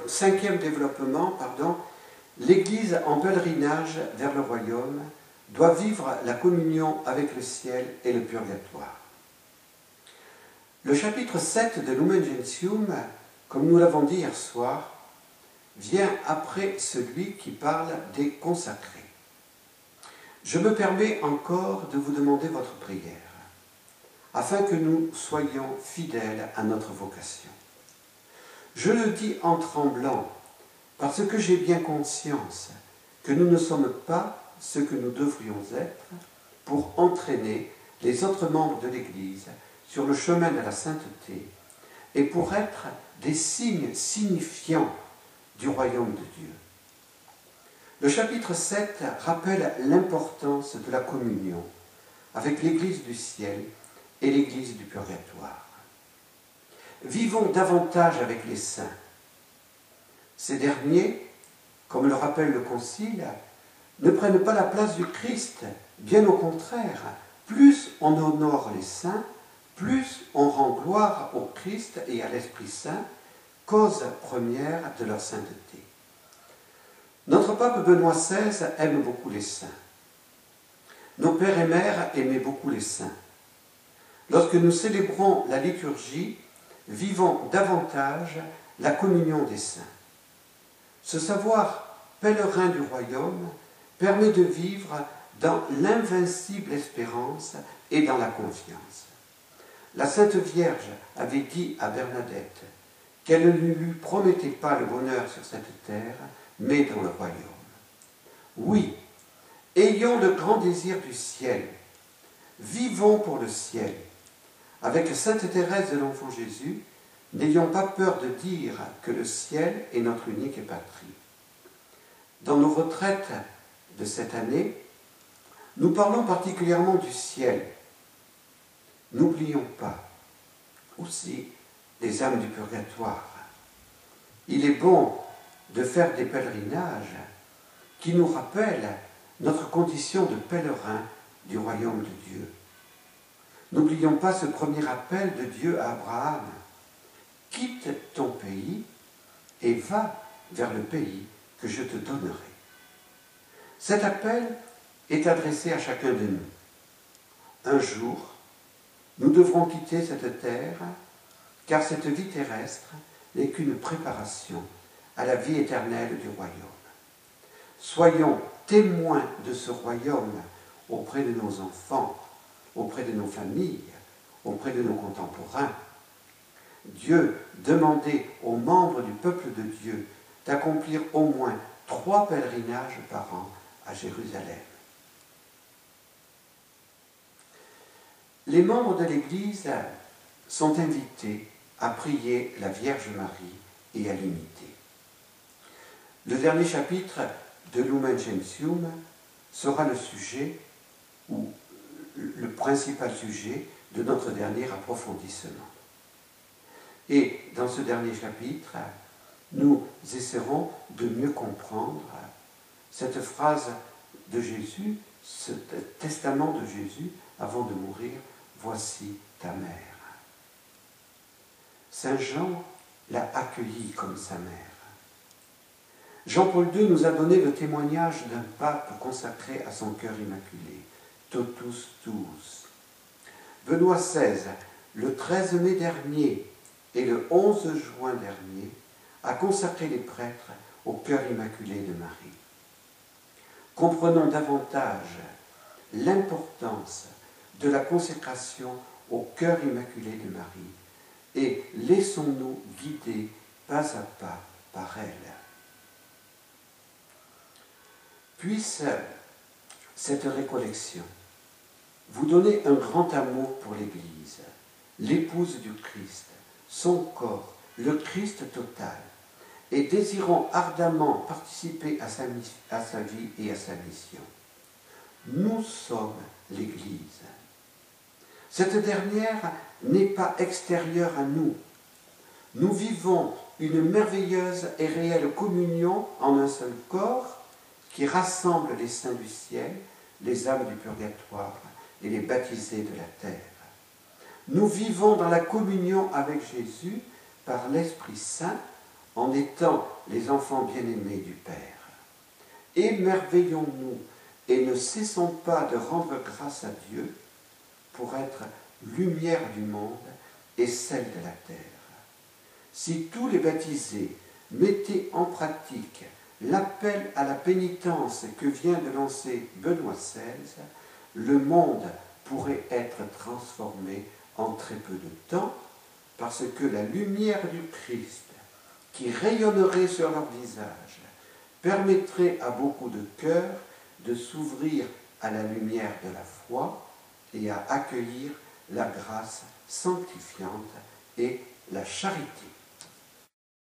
Cinquième développement, l'Église en pèlerinage vers le royaume doit vivre la communion avec le ciel et le purgatoire. Le chapitre 7 de Lumen Gentium, comme nous l'avons dit hier soir, vient après celui qui parle des consacrés. Je me permets encore de vous demander votre prière, afin que nous soyons fidèles à notre vocation. Je le dis en tremblant, parce que j'ai bien conscience que nous ne sommes pas ce que nous devrions être pour entraîner les autres membres de l'Église sur le chemin de la sainteté et pour être des signes signifiants du royaume de Dieu. Le chapitre 7 rappelle l'importance de la communion avec l'Église du ciel et l'Église du purgatoire. Vivons davantage avec les saints. Ces derniers, comme le rappelle le Concile, ne prennent pas la place du Christ, bien au contraire. Plus on honore les saints, plus on rend gloire au Christ et à l'Esprit Saint, cause première de leur sainteté. Notre pape Benoît XVI aime beaucoup les saints. Nos pères et mères aimaient beaucoup les saints. Lorsque nous célébrons la liturgie, vivons davantage la communion des saints. Ce savoir pèlerin du royaume permet de vivre dans l'invincible espérance et dans la confiance. La Sainte Vierge avait dit à Bernadette qu'elle ne lui promettait pas le bonheur sur cette terre, mais dans le royaume. Oui, ayons le grand désir du ciel, vivons pour le ciel. Avec Sainte Thérèse de l'Enfant Jésus, n'ayons pas peur de dire que le ciel est notre unique patrie. Dans nos retraites de cette année, nous parlons particulièrement du ciel. N'oublions pas aussi les âmes du purgatoire. Il est bon de faire des pèlerinages qui nous rappellent notre condition de pèlerin du royaume de Dieu. N'oublions pas ce premier appel de Dieu à Abraham. Quitte ton pays et va vers le pays que je te donnerai. Cet appel est adressé à chacun de nous. Un jour, nous devrons quitter cette terre, car cette vie terrestre n'est qu'une préparation à la vie éternelle du royaume. Soyons témoins de ce royaume auprès de nos enfants, auprès de nos familles, auprès de nos contemporains. Dieu demandait aux membres du peuple de Dieu d'accomplir au moins 3 pèlerinages par an à Jérusalem. Les membres de l'Église sont invités à prier la Vierge Marie et à l'imiter. Le dernier chapitre de Lumen Gentium sera le sujet, ou le principal sujet, de notre dernier approfondissement. Et dans ce dernier chapitre, nous essaierons de mieux comprendre cette phrase de Jésus, ce testament de Jésus avant de mourir, « Voici ta mère ». Saint Jean l'a accueillie comme sa mère. Jean-Paul II nous a donné le témoignage d'un pape consacré à son cœur immaculé, Totus Tuus. Benoît XVI, le 13 mai dernier et le 11 juin dernier, a consacré les prêtres au cœur immaculé de Marie. Comprenons davantage l'importance de la consécration au cœur immaculé de Marie et laissons-nous guider pas à pas par elle. Puisse cette récollection vous donner un grand amour pour l'Église, l'épouse du Christ, son corps, le Christ total, et désirant ardemment participer à sa vie et à sa mission. Nous sommes l'Église. Cette dernière n'est pas extérieure à nous. Nous vivons une merveilleuse et réelle communion en un seul corps qui rassemble les saints du ciel, les âmes du purgatoire et les baptisés de la terre. Nous vivons dans la communion avec Jésus par l'Esprit Saint en étant les enfants bien-aimés du Père. Émerveillons-nous et ne cessons pas de rendre grâce à Dieu pour être lumière du monde et celle de la terre. Si tous les baptisés mettaient en pratique l'appel à la pénitence que vient de lancer Benoît XVI, le monde pourrait être transformé en très peu de temps, parce que la lumière du Christ, qui rayonnerait sur leur visage, permettrait à beaucoup de cœurs de s'ouvrir à la lumière de la foi et à accueillir la grâce sanctifiante et la charité.